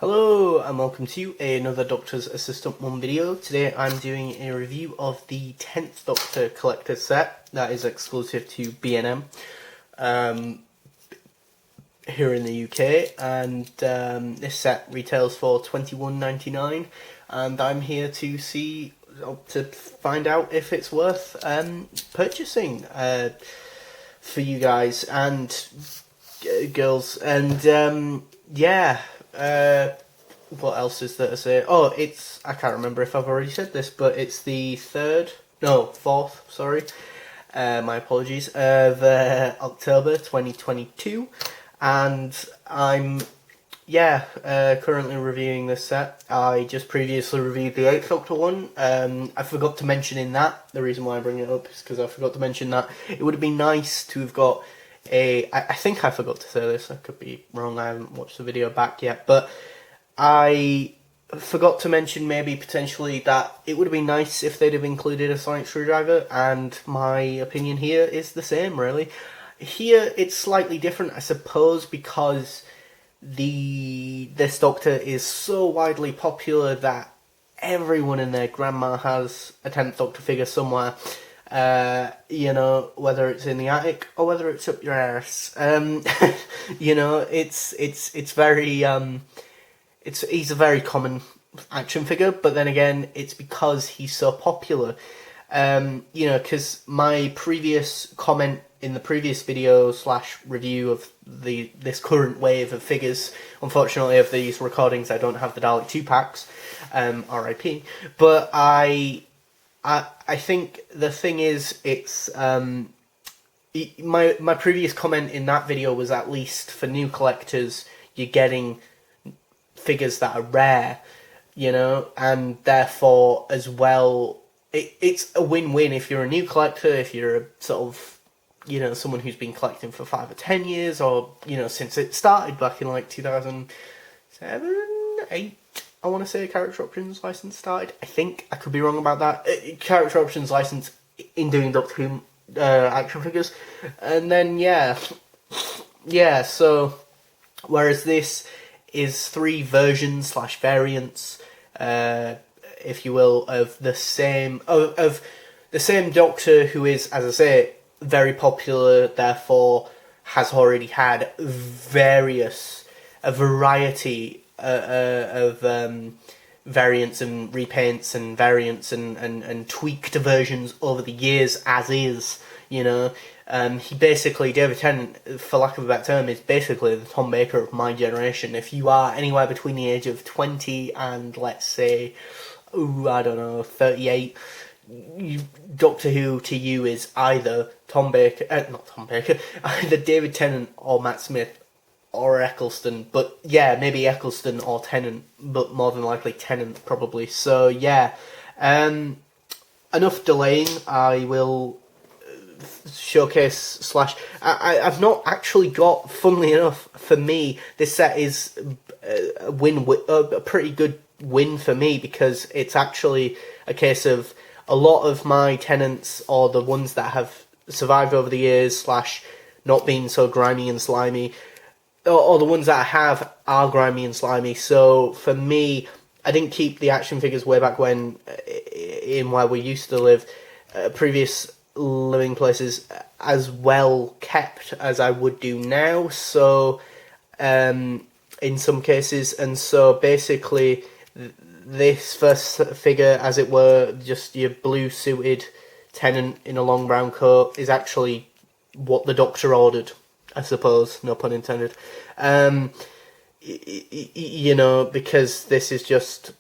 Hello and welcome to another Doctor's Assistant 1 video. Today I'm doing a review of the 10th Doctor collector set that is exclusive to bandm here in the UK, and this set retails for £21.99, and I'm here to find out if it's worth purchasing for you guys and girls, and yeah. What else is there to say? Oh, I can't remember if I've already said this, but it's the 4th, sorry, my apologies, of October 2022, and I'm, currently reviewing this set. I just previously reviewed the 8th Doctor one. I forgot to mention in that, the reason why I bring it up is because I forgot to mention that it would have been nice to have got I think I forgot to say this, I could be wrong, I haven't watched the video back yet, but I forgot to mention maybe potentially that it would have been nice if they'd have included a sonic screwdriver, and my opinion here is the same, really. Here it's slightly different, I suppose, because this Doctor is so widely popular that everyone and their grandma has a 10th Doctor figure somewhere. You know, whether it's in the attic or whether it's up your arse. You know, it's very, he's a very common action figure, but then again, it's because he's so popular. You know, because my previous comment in the previous video / review of this current wave of figures, unfortunately of these recordings I don't have the Dalek 2-packs, RIP, but I think the thing is, it's my previous comment in that video was, at least for new collectors, you're getting figures that are rare, you know, and therefore as well, it's a win-win if you're a new collector, if you're a sort of, you know, someone who's been collecting for 5 or 10 years, or, you know, since it started back in like 2007, 8. I want to say a character options license started. I think I could be wrong about that. Character options license in doing Doctor Who action figures, and then yeah. So whereas this is 3 versions / variants, if you will, of the same Doctor, who is, as I say, very popular. Therefore, has already had a variety of variants and repaints and variants and tweaked versions over the years, as is, you know. He basically, David Tennant, for lack of a better term, is basically the Tom Baker of my generation. If you are anywhere between the age of 20 and, let's say, I don't know, 38, Doctor Who to you is either either David Tennant or Matt Smith, or Eccleston, but yeah, maybe Eccleston or Tennant, but more than likely Tennant, probably. So yeah, enough delaying, I will showcase / I've not actually got, funnily enough, for me, this set is a pretty good win for me, because it's actually a case of a lot of my Tennants, or the ones that have survived over the years / not been so grimy and slimy, or the ones that I have are grimy and slimy. So for me, I didn't keep the action figures way back when, in where we used to live, previous living places, as well kept as I would do now. So in some cases, and so basically this first figure, as it were, just your blue suited Tennant in a long brown coat, is actually what the Doctor ordered, I suppose, no pun intended. You know, because this is just,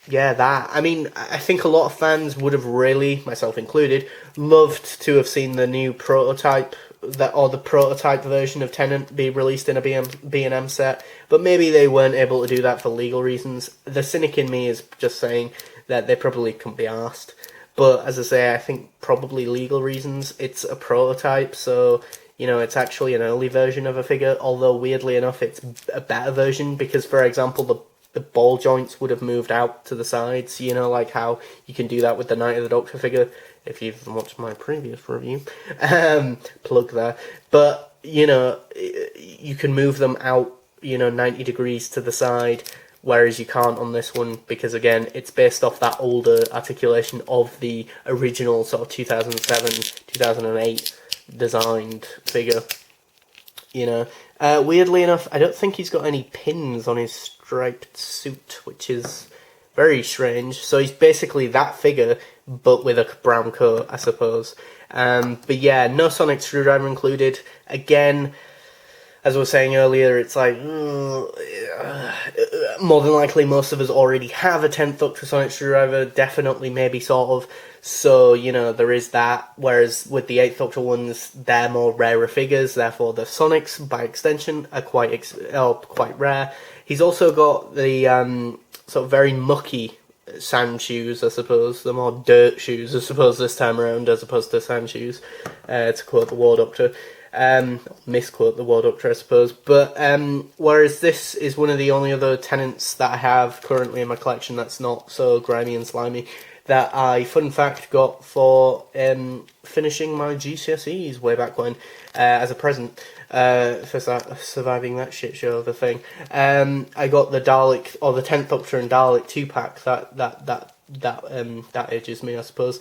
that. I mean, I think a lot of fans would have really, myself included, loved to have seen the new prototype, or the prototype version of Tennant be released in a B&M set, but maybe they weren't able to do that for legal reasons. The cynic in me is just saying that they probably couldn't be asked. But as I say, I think probably legal reasons. It's a prototype, so, you know, it's actually an early version of a figure, although weirdly enough it's a better version, because, for example, the ball joints would have moved out to the sides, you know, like how you can do that with the Night of the Doctor figure, if you've watched my previous review. Plug there. But, you know, you can move them out 90 degrees to the side, whereas you can't on this one because, again, it's based off that older articulation of the original sort of 2007, 2008 designed figure. Weirdly enough, I don't think he's got any pins on his striped suit, which is very strange. So he's basically that figure, but with a brown coat, I suppose. But yeah, no sonic screwdriver included. Again, as I was saying earlier, it's like, more than likely most of us already have a 10th Doctor sonic screwdriver, definitely, maybe, sort of. So, there is that, whereas with the 8th Doctor ones, they're more rarer figures, therefore the sonics, by extension, are quite rare. He's also got the sort of very mucky sand shoes, I suppose, the more dirt shoes, I suppose, this time around, as opposed to sand shoes, to quote the War Doctor. Misquote the War Doctor, I suppose. But whereas this is one of the only other Tenants that I have currently in my collection that's not so grimy and slimy, that I, fun fact, got for finishing my GCSEs way back when, as a present, for surviving that shit show of a thing. I got the Dalek, or the 10th Doctor and Dalek 2-pack, that ages me, I suppose,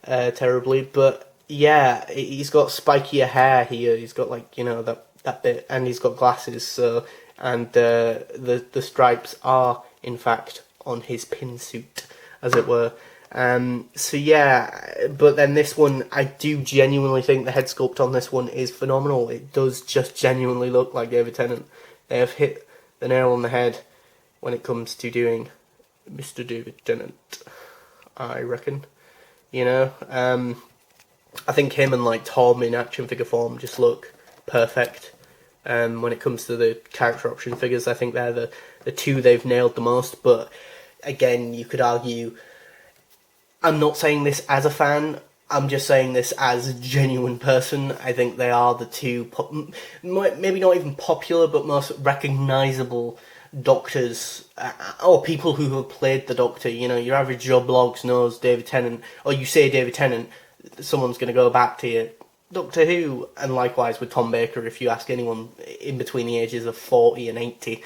terribly, but yeah, he's got spikier hair here, he's got, like, that bit, and he's got glasses, so, and the stripes are, in fact, on his pin suit, as it were. So yeah, but then this one, I do genuinely think the head sculpt on this one is phenomenal. It does just genuinely look like David Tennant. They have hit the nail on the head when it comes to doing Mr. David Tennant, I reckon. I think him and, like, Tom in action figure form just look perfect. When it comes to the character option figures, I think they're the two they've nailed the most, but again, you could argue, I'm not saying this as a fan, I'm just saying this as a genuine person. I think they are the two, maybe not even popular, but most recognisable Doctors, or people who have played the Doctor. Your average Joe Bloggs knows David Tennant, or you say David Tennant, someone's going to go back to you, Doctor Who, and likewise with Tom Baker if you ask anyone in between the ages of 40 and 80,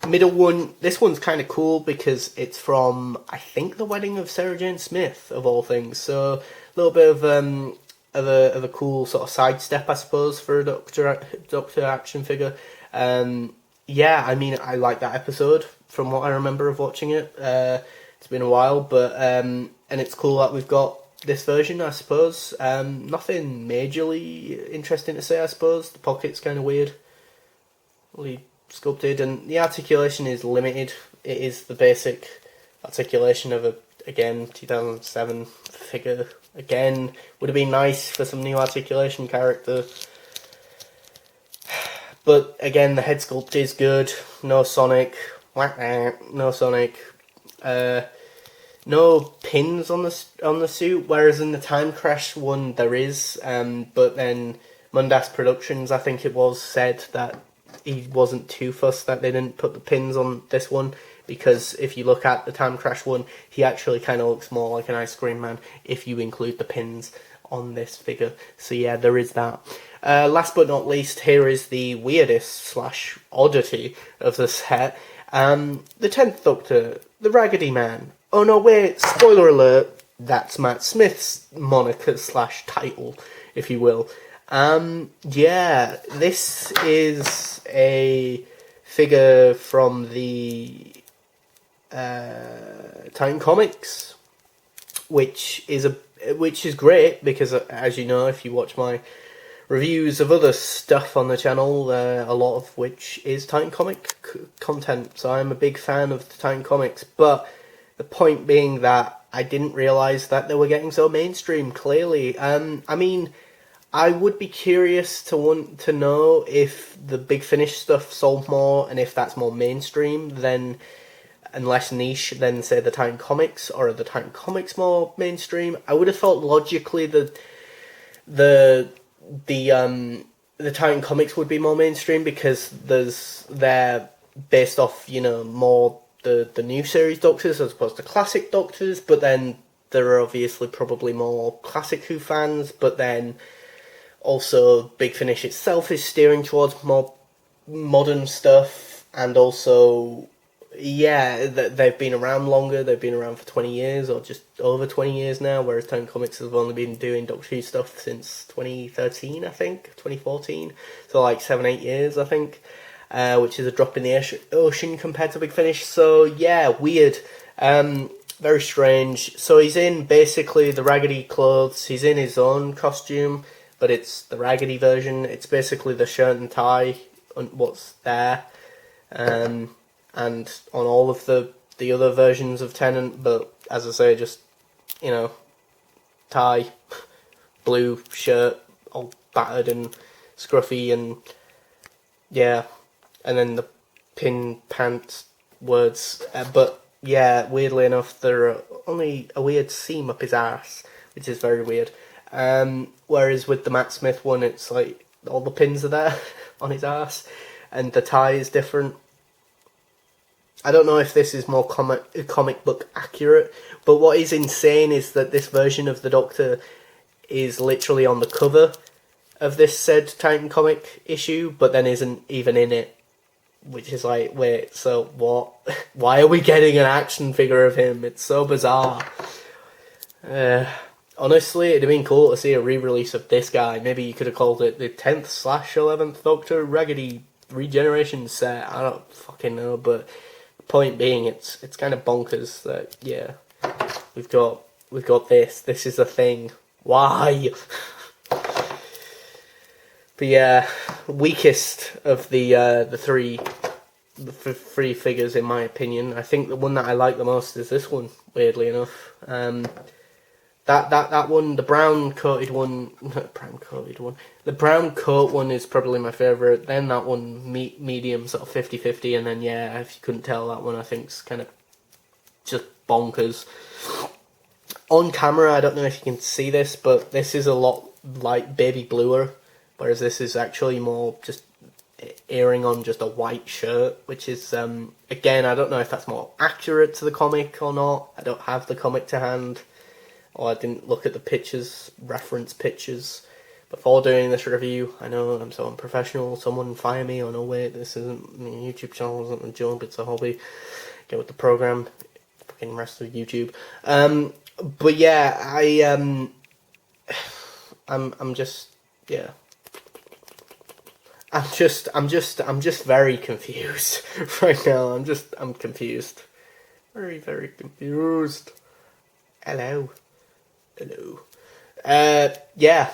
Middle one, this one's kind of cool because it's from, I think, the wedding of Sarah Jane Smith, of all things. So a little bit of a cool sort of sidestep, I suppose, for a Doctor action figure. Yeah, I mean, I like that episode from what I remember of watching it. It's been a while, but and it's cool that we've got this version, I suppose. Nothing majorly interesting to say, I suppose. The pocket's kind of weird. Really sculpted, and the articulation is limited. It is the basic articulation of a, again, 2007 figure. Again, would have been nice for some new articulation character. But again, the head sculpt is good. No Sonic. No Sonic. No pins on the suit, whereas in the Time Crash one there is. But then Mundas Productions, I think it was, said that he wasn't too fussed that they didn't put the pins on this one, because if you look at the Time Crash one, he actually kind of looks more like an ice cream man if you include the pins on this figure. So yeah, there is that. Last but not least, here is the weirdest / oddity of the set. The 10th Doctor, the Raggedy Man. Oh no, wait, spoiler alert, that's Matt Smith's moniker / title, if you will. Yeah, this is a figure from the Titan Comics, which is great because, as you know, if you watch my reviews of other stuff on the channel, a lot of which is Titan Comic content, so I'm a big fan of the Titan Comics, but the point being that I didn't realise that they were getting so mainstream, clearly. I mean, I would be curious to want to know if the Big Finish stuff sold more, and if that's more mainstream than, and less niche than, say, the Titan Comics, or are the Titan Comics more mainstream? I would have thought logically that the Titan Comics would be more mainstream because they're based off, more the new series Doctors as opposed to classic Doctors, but then there are obviously probably more classic Who fans, but then also Big Finish itself is steering towards more modern stuff, and also, yeah, they've been around longer. They've been around for 20 years, or just over 20 years now, whereas Titan Comics have only been doing Doctor Who stuff since 2013, I think, 2014. So like 7-8 years, I think, which is a drop in the ocean compared to Big Finish. So yeah, weird. Very strange. So he's in basically the raggedy clothes. He's in his own costume, but it's the raggedy version. It's basically the shirt and tie and what's there, and on all of the other versions of Tennant. But as I say, just, you know, tie, blue shirt, all battered and scruffy, and yeah, and then the pin pants words, but. Yeah, weirdly enough, there are only a weird seam up his arse, which is very weird. Whereas with the Matt Smith one, it's like all the pins are there on his arse, and the tie is different. I don't know if this is more comic book accurate, but what is insane is that this version of the Doctor is literally on the cover of this said Titan comic issue, but then isn't even in it. Which is like, wait, so what? Why are we getting an action figure of him? It's so bizarre. Honestly, it'd have been cool to see a re-release of this guy. Maybe you could have called it the 10th/11th Doctor Raggedy Regeneration set. I don't fucking know, but point being, it's kind of bonkers that, yeah, we've got this. This is a thing. Why? But yeah, weakest of the three figures in my opinion. I think the one that I like the most is this one. Weirdly enough, that one, the brown coated one, the brown coat one is probably my favourite. Then that one, medium, sort of 50-50, and then yeah, if you couldn't tell, that one I think's kind of just bonkers. On camera, I don't know if you can see this, but this is a lot like baby bluer. Whereas this is actually more just airing on just a white shirt, which is, again, I don't know if that's more accurate to the comic or not. I don't have the comic to hand, or I didn't look at the pictures, reference pictures, before doing this review. I know I'm so unprofessional, someone fire me, or no wait, this isn't my YouTube channel, isn't a job, it's a hobby. Get with the program, fucking rest of YouTube. But yeah, I'm just, yeah. I'm just very confused right now. I'm confused. Very, very confused. Hello. Yeah.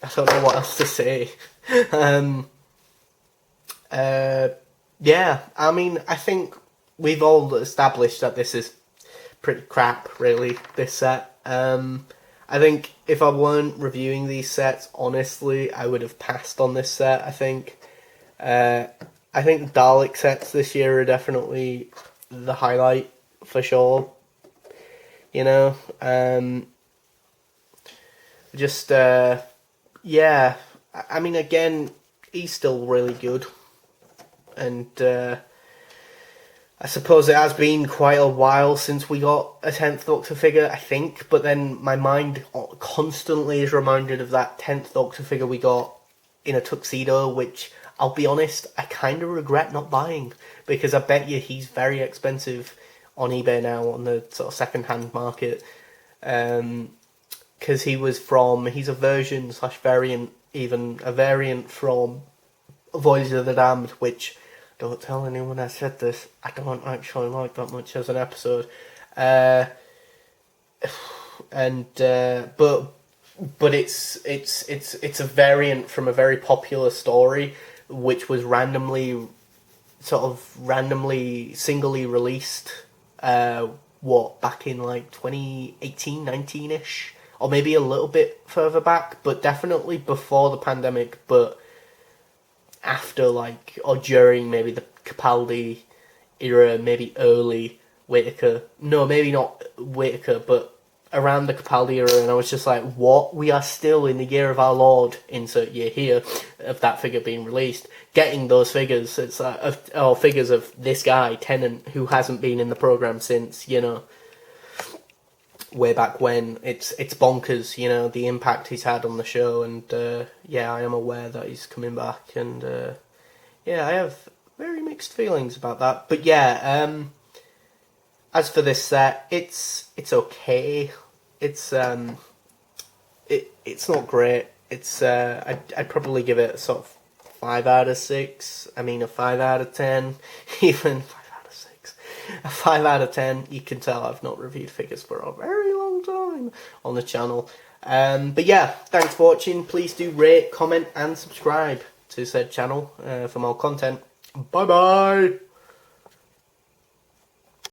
I don't know what else to say. Yeah, I mean, I think we've all established that this is pretty crap, really, this set. I think if I weren't reviewing these sets, honestly, I would have passed on this set, I think. I think the Dalek sets this year are definitely the highlight, for sure. You know? Yeah. I mean, again, he's still really good. And, I suppose it has been quite a while since we got a 10th Doctor figure, I think, but then my mind constantly is reminded of that 10th Doctor figure we got in a tuxedo, which, I'll be honest, I kind of regret not buying, because I bet you he's very expensive on eBay now, on the sort of second-hand market, because he's a version/variant, even a variant from Voyage of the Damned, which... Don't tell anyone I said this. I don't actually like that much as an episode. But it's a variant from a very popular story, which was randomly singly released. Back in like 2018, 19ish, or maybe a little bit further back, but definitely before the pandemic. But after, like, or during maybe the Capaldi era, maybe early Whittaker. No, maybe not Whittaker, but around the Capaldi era, and I was just like, what? We are still in the year of our Lord, insert year here, of that figure being released. Getting those figures, it's or figures of this guy, Tennant, who hasn't been in the programme since, you know, way back when. It's bonkers, you know, the impact he's had on the show, and yeah, I am aware that he's coming back, and yeah, I have very mixed feelings about that. But yeah, as for this set, it's okay. It's it's not great. It's I'd probably give it a sort of 5 out of 6. I mean, a 5 out of 10, even 5 out of 6. A 5 out of 10. You can tell I've not reviewed figures for a very long time on the channel. But yeah, thanks for watching. Please do rate, comment, and subscribe to said channel for more content. Bye bye.